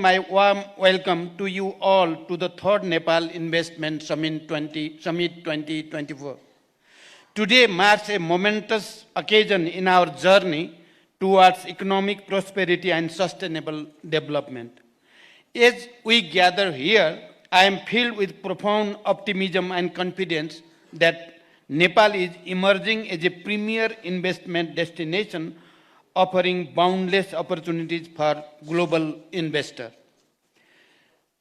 My warm welcome to you all to the third Nepal Investment Summit 2024. Today marks a momentous occasion in our journey towards economic prosperity and sustainable development. As we gather here, I am filled with profound optimism and confidence that Nepal is emerging as a premier investment destination offering boundless opportunities for global investors.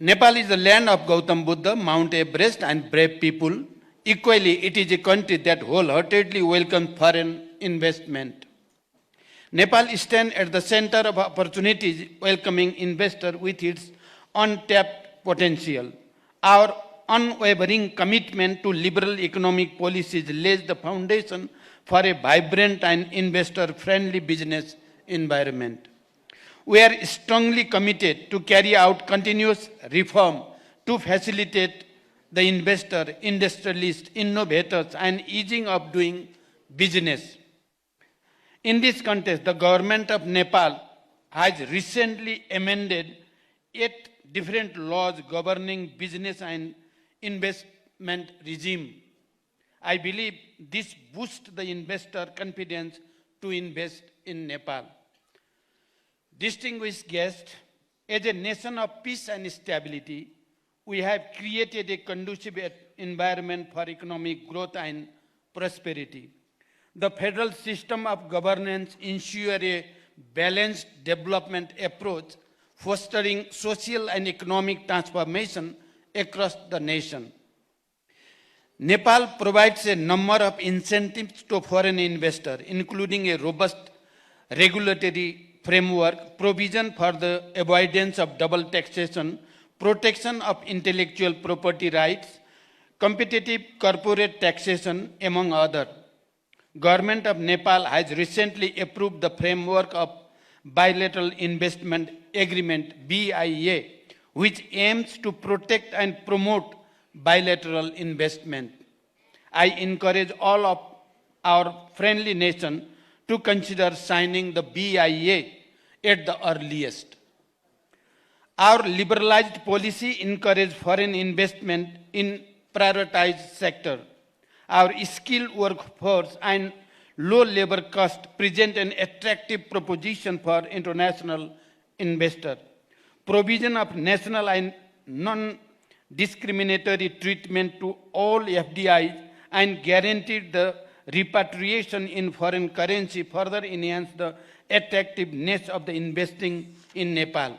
Nepal is the land of Gautam Buddha, Mount Everest, and brave people. Equally, it is a country that wholeheartedly welcomes foreign investment. Nepal stands at the center of opportunities, welcoming investors with its untapped potential. Our unwavering commitment to liberal economic policies lays the foundation for a vibrant and investor-friendly business environment. We are strongly committed to carry out continuous reform to facilitate the investor, industrialists, innovators, and easing of doing business. In this context, the government of Nepal has recently amended 8 different laws governing business and investment regime. I believe this boosts the investor confidence to invest in Nepal. Distinguished guests, as a nation of peace and stability, we have created a conducive environment for economic growth and prosperity. The federal system of governance ensures a balanced development approach, fostering social and economic transformation across the nation. Nepal provides a number of incentives to foreign investors, including a robust regulatory framework, provision for the avoidance of double taxation, protection of intellectual property rights, competitive corporate taxation, among others. Government of Nepal has recently approved the framework of Bilateral Investment Agreement, BIA, which aims to protect and promote bilateral investment. I encourage all of our friendly nation to consider signing the BIA at the earliest. Our liberalized policy encourages foreign investment in prioritized sector. Our skilled workforce and low labor cost present an attractive proposition for international investors. Provision of national and non-discriminatory treatment to all FDIs and guaranteed the repatriation in foreign currency further enhance the attractiveness of the investing in Nepal.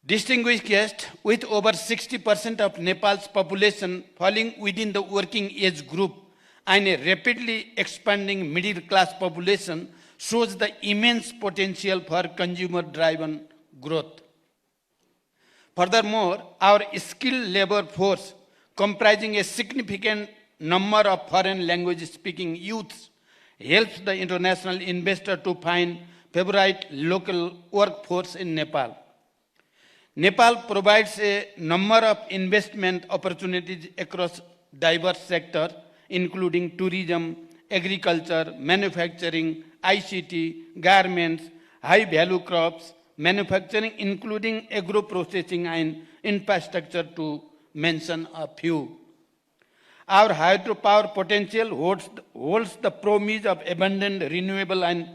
Distinguished guests, with over 60% of Nepal's population falling within the working age group and a rapidly expanding middle class population, shows the immense potential for consumer-driven growth. Furthermore, our skilled labor force, comprising a significant number of foreign language-speaking youths, helps the international investor to find favorite local workforce in Nepal. Nepal provides a number of investment opportunities across diverse sectors, including tourism, agriculture, manufacturing, ICT, garments, high-value crops, manufacturing, including agro-processing and infrastructure, to mention a few. Our hydropower potential holds the promise of abundant renewable and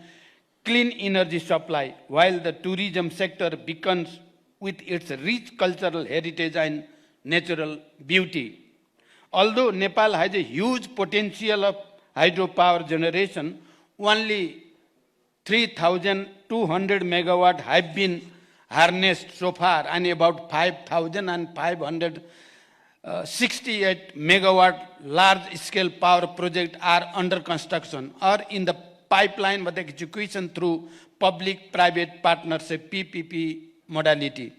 clean energy supply, while the tourism sector beacons with its rich cultural heritage and natural beauty. Although Nepal has a huge potential of hydropower generation, only 3,200 megawatt have been harnessed so far, and about 5,568 megawatt large-scale power projects are under construction or in the pipeline with execution through public-private partnership (PPP) modality.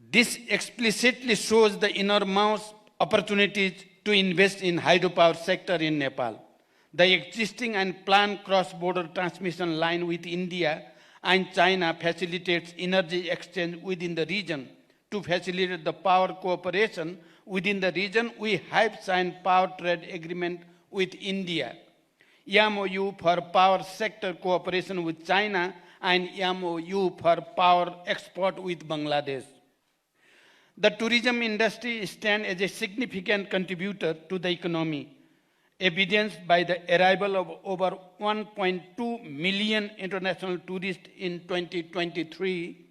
This explicitly shows the enormous opportunities to invest in hydropower sector in Nepal. The existing and planned cross-border transmission line with India and China facilitates energy exchange within the region to facilitate the power cooperation Within the region, we have signed power trade agreement with India, MOU for power sector cooperation with China, and MOU for power export with Bangladesh. The tourism industry stands as a significant contributor to the economy, evidenced by the arrival of over 1.2 million international tourists in 2023,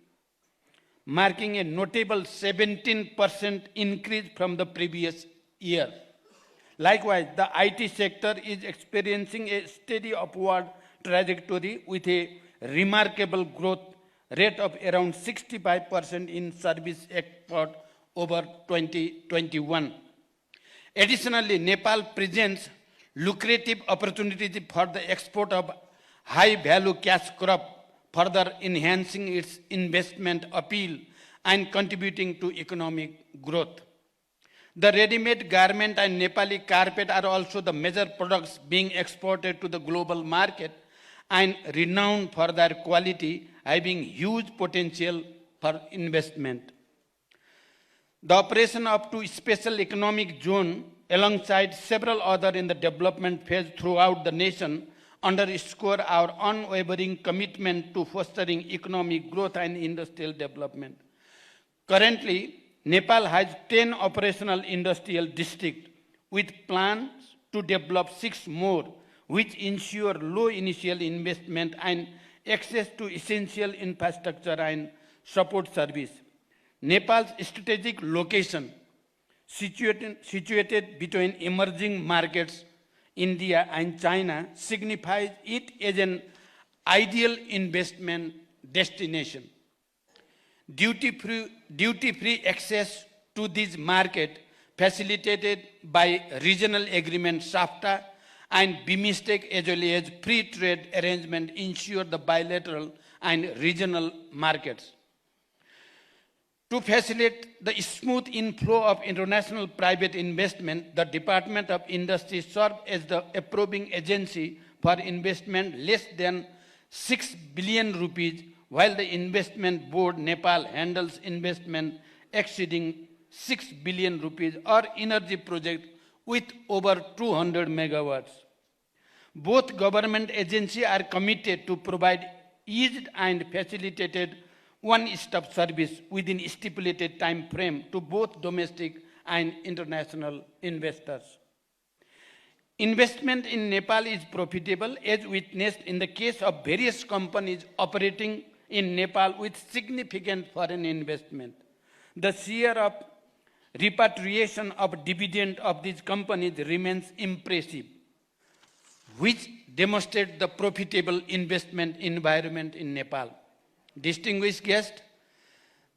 marking a notable 17% increase from the previous year. Likewise, the IT sector is experiencing a steady upward trajectory with a remarkable growth rate of around 65% in service export over 2021. Additionally, Nepal presents lucrative opportunities for the export of high-value cash crop, further enhancing its investment appeal and contributing to economic growth. The ready-made garment and Nepali carpet are also the major products being exported to the global market and renowned for their quality, having huge potential for investment. The operation up to special economic zone alongside several others in the development phase throughout the nation underscore our unwavering commitment to fostering economic growth and industrial development. Currently, Nepal has 10 operational industrial districts with plans to develop 6 more, which ensure low initial investment and access to essential infrastructure and support service. Nepal's strategic location, situated between emerging markets, India and China, signifies it as an ideal investment destination. Duty-free access to this market, facilitated by regional agreement SAFTA and BIMSTEC as well as free trade arrangement, ensure the bilateral and regional markets. To facilitate the smooth inflow of international private investment, the Department of Industry serves as the approving agency for investment less than 6 billion rupees, while the Investment Board Nepal handles investment exceeding 6 billion rupees or energy project with over 200 megawatts. Both government agencies are committed to provide eased and facilitated one-stop service within stipulated time frame to both domestic and international investors. Investment in Nepal is profitable, as witnessed in the case of various companies operating in Nepal with significant foreign investment. The share of repatriation of dividend of these companies remains impressive, which demonstrates the profitable investment environment in Nepal. Distinguished guests,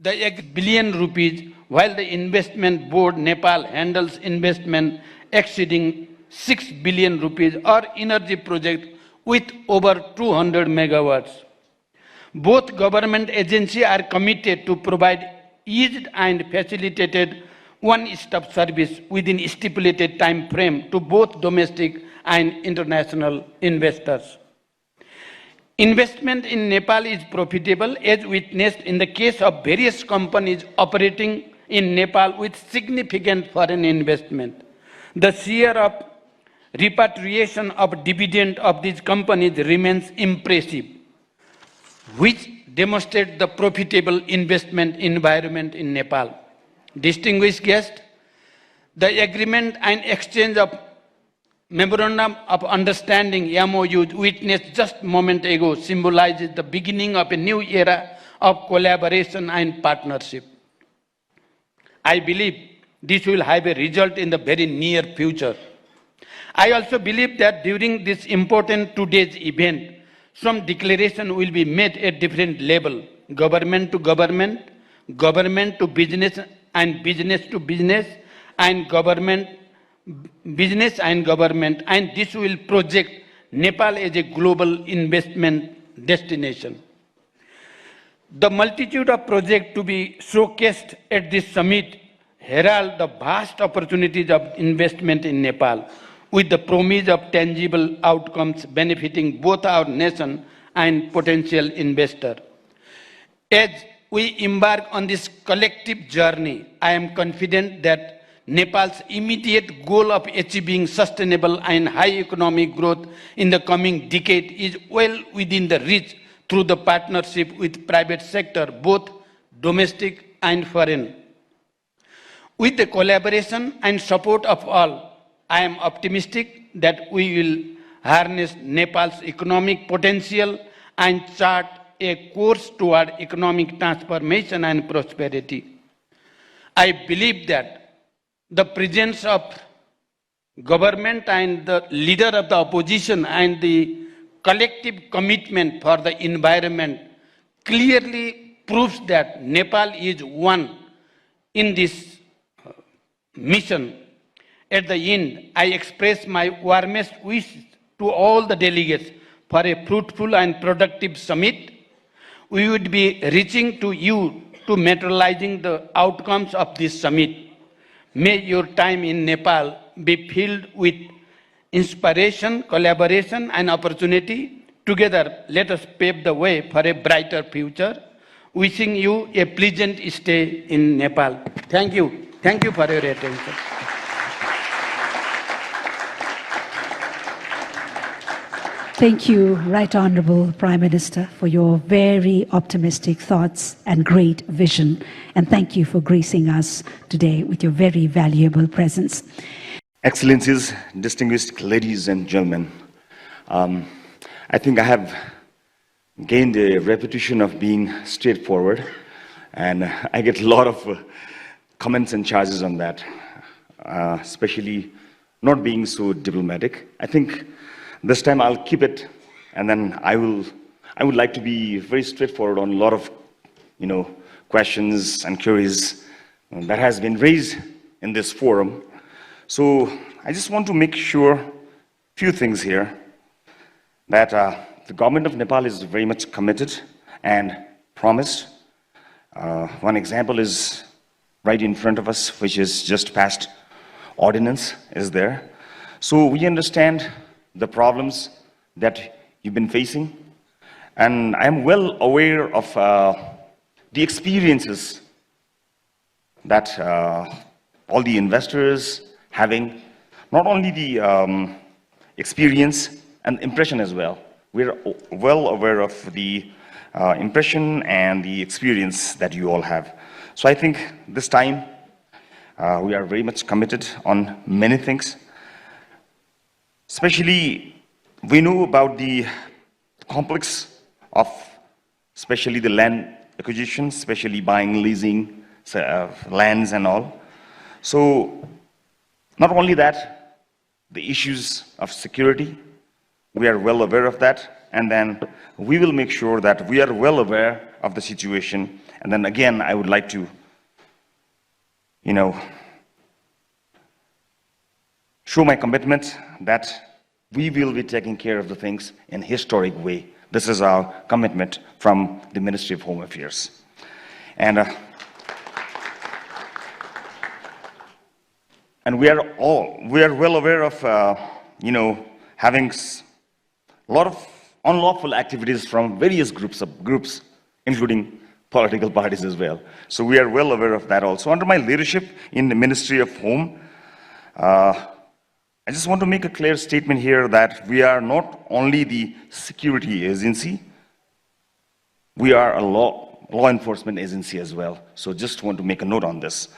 the 8 billion rupees, while the Investment Board Nepal handles investment exceeding 6 billion rupees or energy project with over 200 megawatts. Both government agencies are committed to provide eased and facilitated one-stop service within stipulated time frame to both domestic and international investors. Investment in Nepal is profitable, as witnessed in the case of various companies operating in Nepal with significant foreign investment. The share of repatriation of dividend of these companies remains impressive, which demonstrates the profitable investment environment in Nepal. Distinguished guests, the agreement and exchange of Memorandum of Understanding MOU witnessed just a moment ago symbolizes the beginning of a new era of collaboration and partnership. I believe this will have a result in the very near future. I also believe that during this important today's event, some declaration will be made at different level, government to government, government to business and business to business, and business and government, and this will project Nepal as a global investment destination. The multitude of projects to be showcased at this summit herald the vast opportunities of investment in Nepal, with the promise of tangible outcomes benefiting both our nation and potential investor. As we embark on this collective journey, I am confident that Nepal's immediate goal of achieving sustainable and high economic growth in the coming decade is well within the reach through the partnership with private sector, both domestic and foreign. With the collaboration and support of all, I am optimistic that we will harness Nepal's economic potential and chart a course toward economic transformation and prosperity. I believe that the presence of government and the leader of the opposition and the collective commitment for the environment clearly proves that Nepal is one in this mission. At the end, I express my warmest wishes to all the delegates for a fruitful and productive summit. We would be reaching to you to materializing the outcomes of this summit. May your time in Nepal be filled with inspiration, collaboration, and opportunity. Together, let us pave the way for a brighter future. Wishing you a pleasant stay in Nepal. Thank you. Thank you for your attention. Thank you, Right Honourable Prime Minister, for your very optimistic thoughts and great vision. And thank you for gracing us today with your very valuable presence. Excellencies, distinguished ladies and gentlemen, I think I have gained a reputation of being straightforward, and I get a lot of comments and charges on that, especially not being so diplomatic. I think this time I'll keep it, and then I would like to be very straightforward on a lot of, questions and queries that has been raised in this forum. So I just want to make sure a few things here, that the government of Nepal is very much committed and promised. One example is right in front of us, which is just passed ordinance is there. So we understand the problems that you've been facing, and I'm well aware of the experiences that all the investors having, not only the experience and impression as well. We're well aware of the impression and the experience that you all have. So I think this time we are very much committed on many things. Especially, we know about the complex of especially the land acquisition, especially buying, leasing lands and all. So not only that, the issues of security, we are well aware of that, and then we will make sure that we are well aware of the situation. And then again, I would like to, show my commitment that we will be taking care of the things in a historic way. This is our commitment from the Ministry of Home Affairs. And we are well aware of, having a lot of unlawful activities from various groups, including political parties as well. So we are well aware of that also. Under my leadership in the Ministry of Home, I just want to make a clear statement here that we are not only the security agency, we are a law enforcement agency as well. So just want to make a note on this.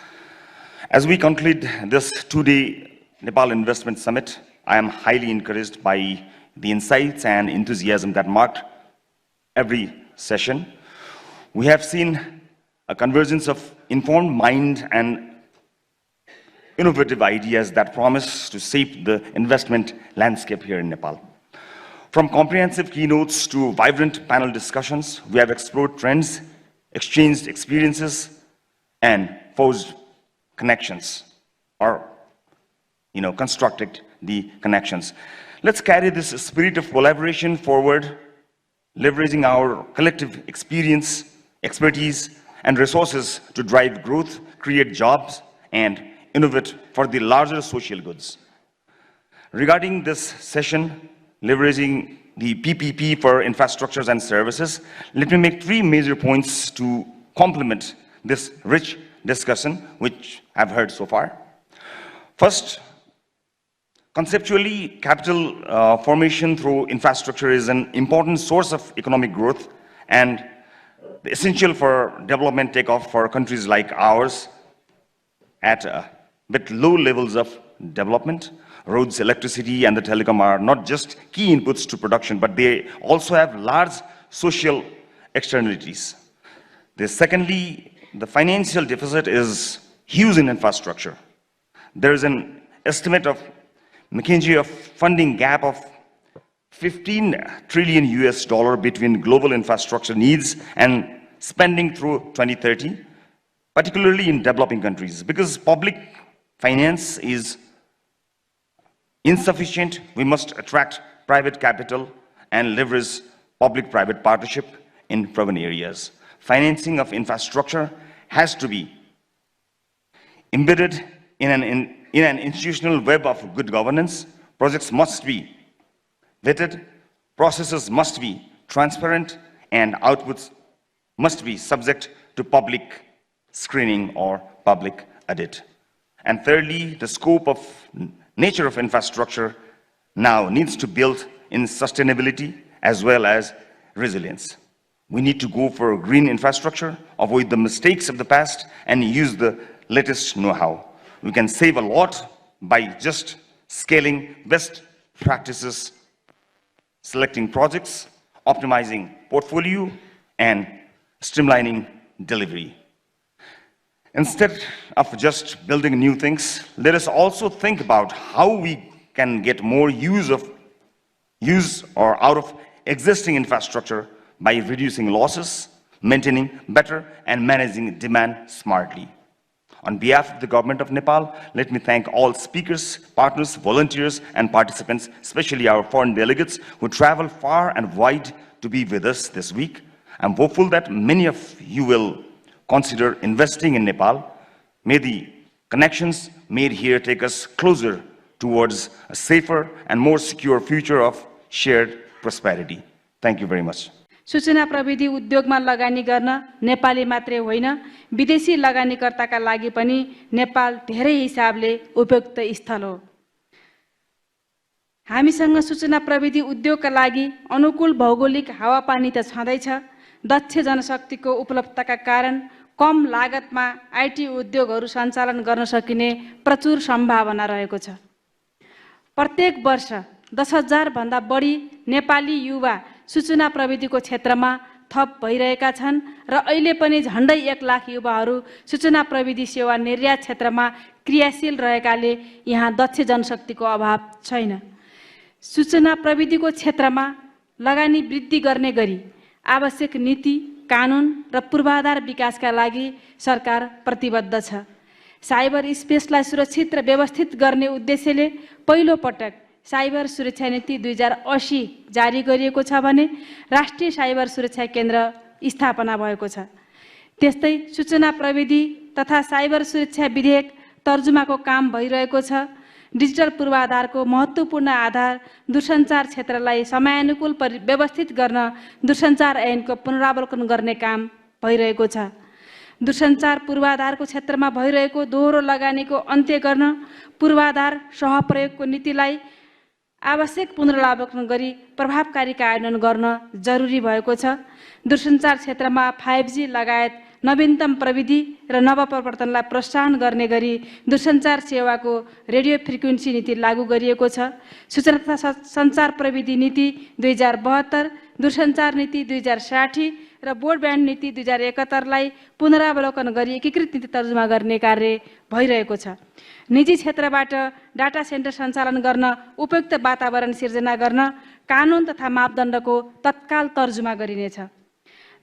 As we conclude this two-day Nepal Investment Summit, I am highly encouraged by the insights and enthusiasm that marked every session. We have seen a convergence of informed mind and innovative ideas that promise to shape the investment landscape here in Nepal. From comprehensive keynotes to vibrant panel discussions, we have explored trends, exchanged experiences, and forged connections, or constructed the connections. Let's carry this spirit of collaboration forward, leveraging our collective experience, expertise, and resources to drive growth, create jobs, and innovate for the larger social goods. Regarding this session, leveraging the PPP for infrastructures and services, let me make three major points to complement this rich discussion which I've heard so far. First, conceptually, capital formation through infrastructure is an important source of economic growth and essential for development takeoff for countries like ours at with low levels of development. Roads, electricity, and the telecom are not just key inputs to production, but they also have large social externalities. Secondly, the financial deficit is huge in infrastructure. There is an estimate of McKinsey of funding gap of 15 trillion US dollar between global infrastructure needs and spending through 2030, particularly in developing countries. Because public finance is insufficient, we must attract private capital and leverage public-private partnership in urban areas. Financing of infrastructure has to be embedded in an institutional web of good governance. Projects must be vetted, processes must be transparent, and outputs must be subject to public screening or public audit. And thirdly, the scope of nature of infrastructure now needs to build in sustainability as well as resilience. We need to go for green infrastructure, avoid the mistakes of the past, and use the latest know-how. We can save a lot by just scaling best practices, selecting projects, optimizing portfolio, and streamlining delivery. Instead of just building new things, let us also think about how we can get more use out of existing infrastructure by reducing losses, maintaining better, and managing demand smartly. On behalf of the government of Nepal, let me thank all speakers, partners, volunteers, and participants, especially our foreign delegates who travel far and wide to be with us this week. I'm hopeful that many of you will consider investing in Nepal. May the connections made here take us closer towards a safer and more secure future of shared prosperity. Thank you very much. सूचना प्रविधि उद्योगमा लगानी गर्न नेपाली मात्रै होइन विदेशी लगानीकर्ताका लागि पनि नेपाल धेरै हिसाबले उपयुक्त स्थल हो। हामीसँग सूचना प्रविधि उद्योगका लागि अनुकूल भौगोलिक हावापानी त छँदैछ, दक्ष जनशक्तिको उपलब्धताका कारण कम लागतमा आईटी उद्योगहरू सञ्चालन गर्न सकिने प्रचुर सम्भावना रहेको छ। प्रत्येक वर्ष 10,000 भन्दा बढी नेपाली युवा सूचना प्रविधिको क्षेत्रमा थप भइरहेका छन् र अहिले पनि झण्डै 1 लाख युवाहरू सूचना प्रविधि सेवा निर्यात क्षेत्रमा क्रियाशील रहेकाले यहाँ दक्ष जनशक्तिको अभाव छैन। सूचना प्रविधिको क्षेत्रमा लगानी वृद्धि गर्ने गरी आवश्यक नीति, कानुन र पूर्वाधार विकासका लागि सरकार प्रतिबद्ध छ। साइबर स्पेसलाई सुरक्षित र व्यवस्थित गर्ने उद्देश्यले पहिलो पटक साइबर सुरक्षा नीति 2080 जारी गरिएको छ भने राष्ट्रिय साइबर सुरक्षा केन्द्र स्थापना भएको छ। त्यस्तै सूचना प्रविधि तथा साइबर सुरक्षा विधेयक तर्जुमाको काम भइरहेको छ। डिजिटल पूर्वाधारको महत्त्वपूर्ण आधार दूरसञ्चार क्षेत्रलाई समयानुकूल व्यवस्थित गर्न दूरसञ्चार ऐनको पुनरावलोकन गर्ने काम भइरहेको छ। दूरसञ्चार पूर्वाधारको क्षेत्रमा भइरहेको दोहोरो लगानीको अन्त्य गर्न पूर्वाधार सहप्रयोगको नीतिलाई आवश्यक पुनरावलोकन गरी प्रभावकारी कार्यान्वयन गर्न जरुरी भएको छ। दूरसञ्चार क्षेत्रमा 5G लगायत नवीनतम प्रविधि र नवप्रवर्तनलाई प्रोत्साहन गर्ने गरी दूरसञ्चार सेवाको रेडियो फ्रिक्वेन्सी नीति लागू गरिएको छ। सूचना तथा सञ्चार प्रविधि नीति 2072, दूरसञ्चार नीति 2060 र ब्रोडब्यान्ड नीति 2071 लाई पुनरावलोकन गरी एकीकृत नीति तर्जुमा गर्ने कार्य भइरहेको छ। निजी क्षेत्रबाट डाटा सेन्टर सञ्चालन गर्न उपयुक्त वातावरण सिर्जना गर्न कानुन तथा मापदण्डको तत्काल तर्जुमा गरिनेछ।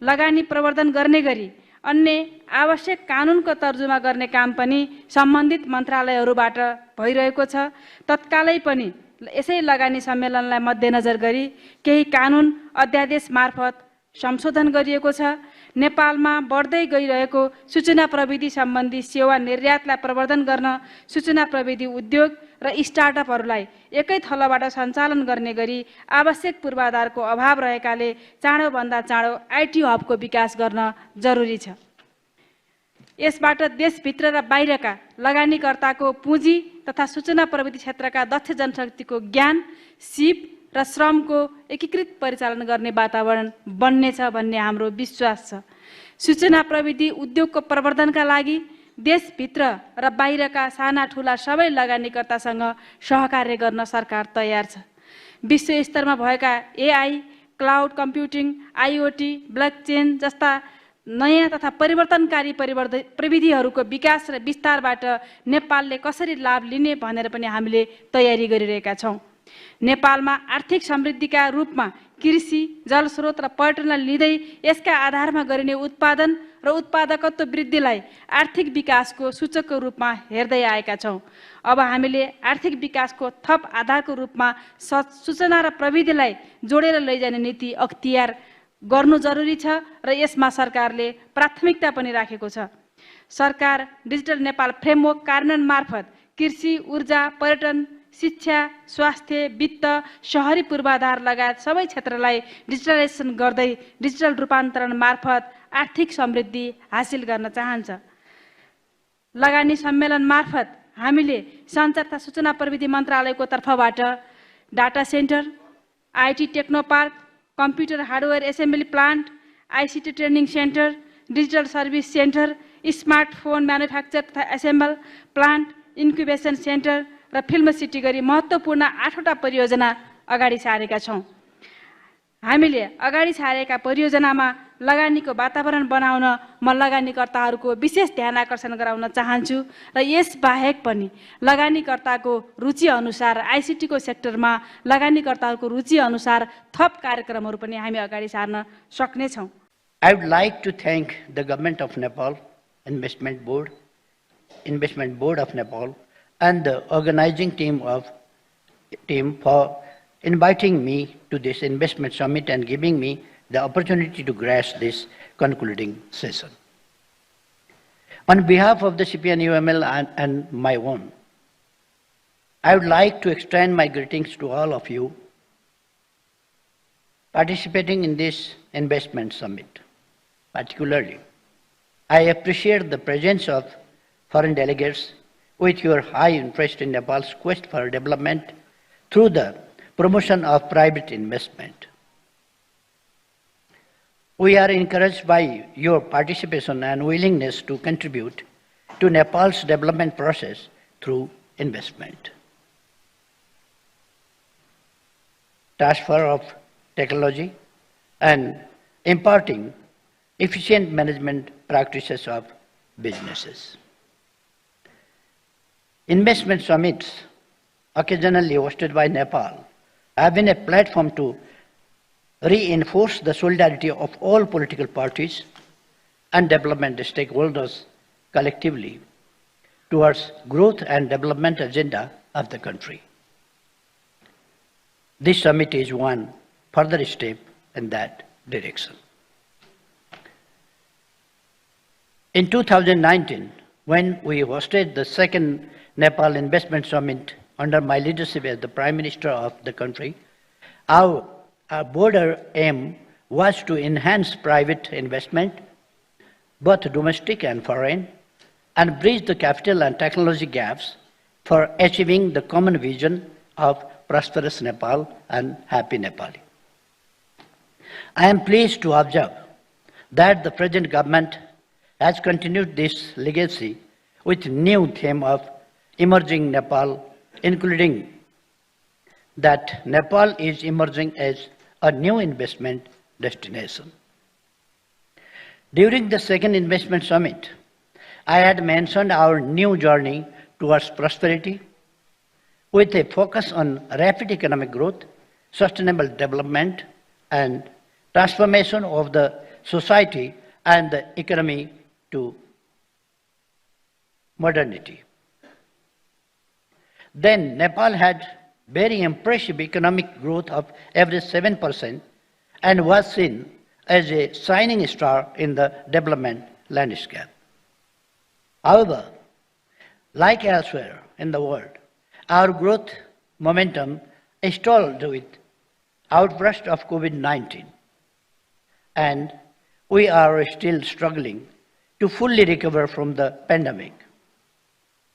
लगानी प्रवर्धन गर्ने गरी अन्य आवश्यक कानुनको तर्जुमा गर्ने काम पनि सम्बन्धित मन्त्रालयहरूबाट भइरहेको छ। तत्कालै पनि यसै लगानी सम्मेलनलाई मध्यनजर गरी केही कानुन अध्यादेश मार्फत संशोधन गरिएको छ। नेपालमा बढ्दै गइरहेको सूचना प्रविधि सम्बन्धी सेवा निर्यातलाई प्रवर्धन गर्न सूचना प्रविधि उद्योग र स्टार्टअपहरूलाई एकै थलोबाट सञ्चालन गर्ने गरी आवश्यक पूर्वाधारको अभाव रहेकाले चाँडोभन्दा चाँडो आईटी हबको विकास गर्न जरुरी छ। यसबाट देशभित्र र बाहिरका लगानीकर्ताको पुँजी तथा सूचना प्रविधि क्षेत्रका दक्ष जनशक्तिको ज्ञान, सिप र श्रमको एकीकृत परिचालन गर्ने वातावरण बन्नेछ भन्ने हाम्रो विश्वास छ। सूचना प्रविधि उद्योगको प्रवर्धनका लागि देशभित्र र बाहिरका साना ठुला सबै लगानीकर्तासँग सहकार्य गर्न सरकार तयार छ। विश्व स्तरमा भएका AI, cloud computing, IoT, blockchain जस्ता नयाँ तथा परिवर्तनकारी प्रविधिहरूको विकास र विस्तारबाट नेपालले कसरी लाभ लिने भनेर पनि हामीले तयारी गरिरहेका छौँ। नेपालमा आर्थिक समृद्धिका रूपमा कृषि, जलस्रोत र पर्यटनलाई लिँदै यसका आधारमा गरिने उत्पादन र उत्पादकत्व वृद्धिलाई आर्थिक विकासको सूचकको रूपमा हेर्दै आएका छौँ। अब हामीले आर्थिक विकासको थप आधारको रूपमा सूचना र प्रविधिलाई जोडेर लैजाने नीति अख्तियार गर्नु जरुरी छ र यसमा सरकारले प्राथमिकता पनि राखेको छ। सरकार डिजिटल नेपाल फ्रेमवर्क कार्यान्वयन मार्फत कृषि, ऊर्जा, पर्यटन, शिक्षा, स्वास्थ्य, वित्त, शहरी पूर्वाधार लगायत सबै क्षेत्रलाई डिजिटलाइजेसन गर्दै डिजिटल रूपान्तरण मार्फत आर्थिक समृद्धि हासिल गर्न चाहन्छ। लगानी सम्मेलन मार्फत हामीले सञ्चार तथा सूचना प्रविधि मन्त्रालयको तर्फबाट data centre, IT techno park, computer hardware assembly plant, ICT training centre, digital service centre, smartphone manufacture तथा एसेम्बल प्लान्ट, इन्क्युबेसन सेन्टर र फिल्म सिटी गरी महत्त्वपूर्ण 8वटा परियोजना अगाडि सारेका छौँ। हामीले अगाडि सारेका परियोजनामा लगानीको वातावरण बनाउन म लगानीकर्ताहरूको विशेष ध्यान आकर्षण गराउन चाहन्छु र यसबाहेक पनि लगानीकर्ताको रुचि अनुसार आइसिटीको सेक्टरमा लगानीकर्ताहरूको रुचि अनुसार थप कार्यक्रमहरू पनि हामी अगाडि सार्न सक्नेछौँ। I would like to thank the Government of Nepal, Investment Board of Nepal, and the organizing team for inviting me to this investment summit and giving me the opportunity to grasp this concluding session. On behalf of the CPNUML and my own, I would like to extend my greetings to all of you participating in this investment summit. Particularly, I appreciate the presence of foreign delegates with your high interest in Nepal's quest for development through the promotion of private investment. We are encouraged by your participation and willingness to contribute to Nepal's development process through investment. Transfer of technology and imparting efficient management practices of businesses. Investment summits, occasionally hosted by Nepal, have been a platform to reinforce the solidarity of all political parties and development stakeholders collectively towards growth and development agenda of the country. This summit is one further step in that direction. In 2019, when we hosted the second Nepal Investment Summit under my leadership as the Prime Minister of the country, our broader aim was to enhance private investment, both domestic and foreign, and bridge the capital and technology gaps for achieving the common vision of prosperous Nepal and happy Nepali. I am pleased to observe that the present government has continued this legacy with new theme of emerging Nepal, including that Nepal is emerging as a new investment destination. During the second investment summit, I had mentioned our new journey towards prosperity with a focus on rapid economic growth, sustainable development, and transformation of the society and the economy to modernity. Then Nepal had very impressive economic growth of average 7% and was seen as a shining star in the development landscape. However, like elsewhere in the world, our growth momentum stalled with outburst of COVID-19, and we are still struggling to fully recover from the pandemic.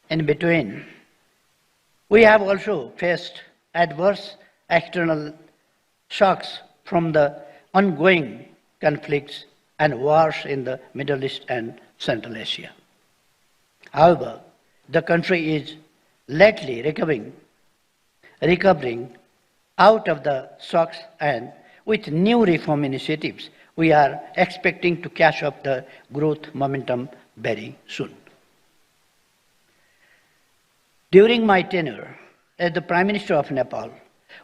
In between, we have also faced adverse external shocks from the ongoing conflicts and wars in the Middle East and Central Asia. However, the country is lately recovering out of the shocks, and with new reform initiatives, we are expecting to catch up the growth momentum very soon. During my tenure as the Prime Minister of Nepal,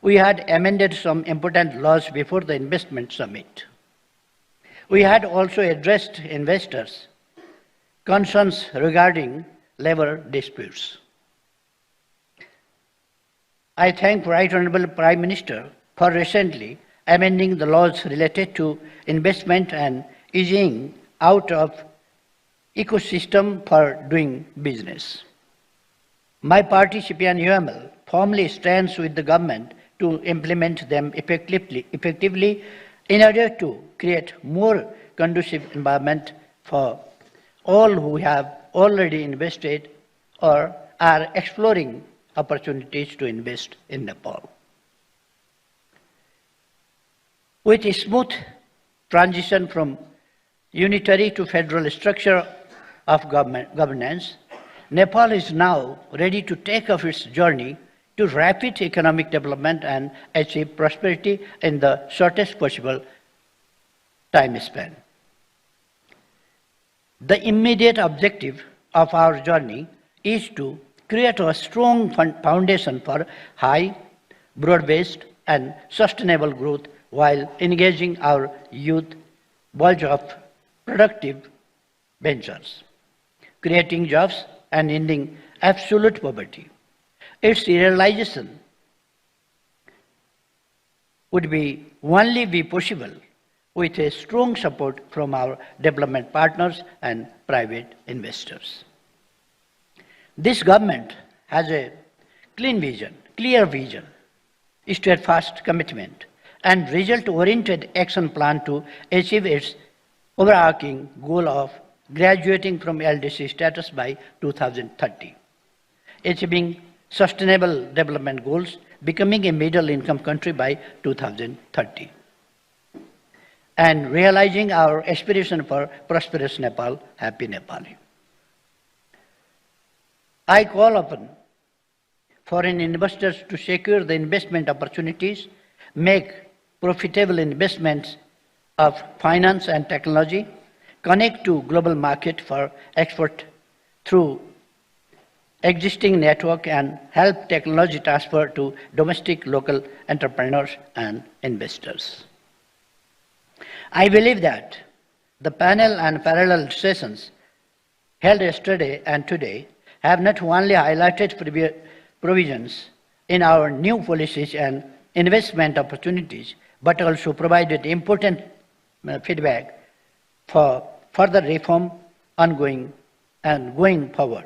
we had amended some important laws before the investment summit. We had also addressed investors' concerns regarding labor disputes. I thank Right Honourable Prime Minister for recently amending the laws related to investment and easing out of ecosystem for doing business. My party, CPI-UML, firmly stands with the government to implement them effectively in order to create more conducive environment for all who have already invested or are exploring opportunities to invest in Nepal. With a smooth transition from unitary to federal structure of governance, Nepal is now ready to take off its journey to rapid economic development and achieve prosperity in the shortest possible time span. The immediate objective of our journey is to create a strong foundation for high, broad-based and sustainable growth while engaging our youth bulge of productive ventures, creating jobs and ending absolute poverty. Its realization would only be possible with a strong support from our development partners and private investors. This government has a clear vision, steadfast commitment, and result-oriented action plan to achieve its overarching goal of graduating from LDC status by 2030, achieving sustainable development goals, becoming a middle-income country by 2030, and realizing our aspiration for prosperous Nepal, happy Nepali. I call upon foreign investors to secure the investment opportunities, make profitable investments of finance and technology, connect to global market for export through existing network, and help technology transfer to domestic local entrepreneurs and investors. I believe that the panel and parallel sessions held yesterday and today have not only highlighted provisions in our new policies and investment opportunities, but also provided important feedback for further reform ongoing and going forward.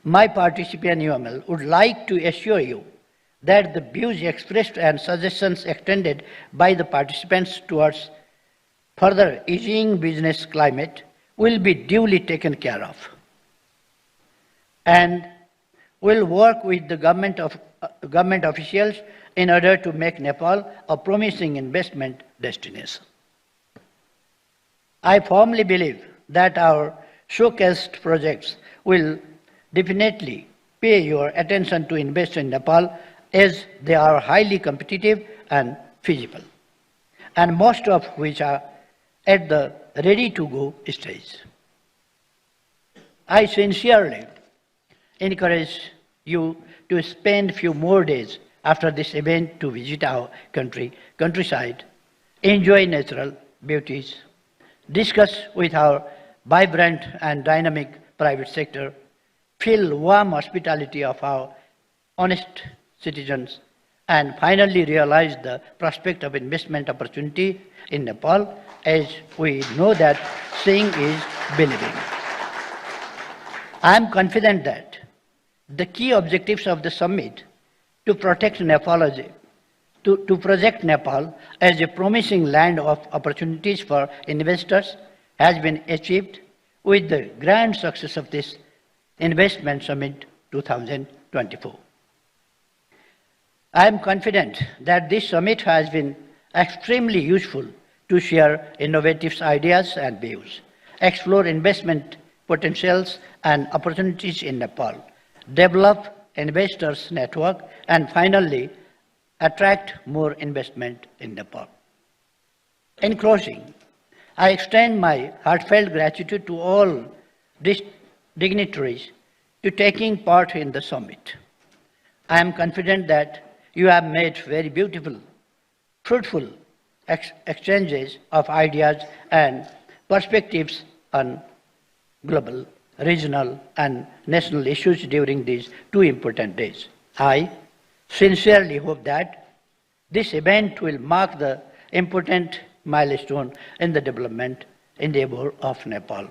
My party, CPI-UML, would like to assure you that the views expressed and suggestions extended by the participants towards further easing business climate will be duly taken care of, and will work with the government officials in order to make Nepal a promising investment destination. I firmly believe that our showcased projects will definitely pay your attention to invest in Nepal, as they are highly competitive and feasible, and most of which are at the ready-to-go stage. I sincerely encourage you to spend a few more days after this event to visit our countryside, enjoy natural beauties, discuss with our vibrant and dynamic private sector, feel warm hospitality of our honest citizens, and finally realize the prospect of investment opportunity in Nepal, as we know that seeing is believing. I am confident that the key objectives of the summit to project Nepal as a promising land of opportunities for investors has been achieved with the grand success of this Investment Summit 2024. I am confident that this summit has been extremely useful to share innovative ideas and views, explore investment potentials and opportunities in Nepal, develop investors' network, and finally, attract more investment in Nepal. In closing, I extend my heartfelt gratitude to all dignitaries to taking part in the summit. I am confident that you have made very beautiful, fruitful exchanges of ideas and perspectives on global, regional, and national issues during these 2 important days. I sincerely hope that this event will mark the important milestone in the development endeavor of Nepal.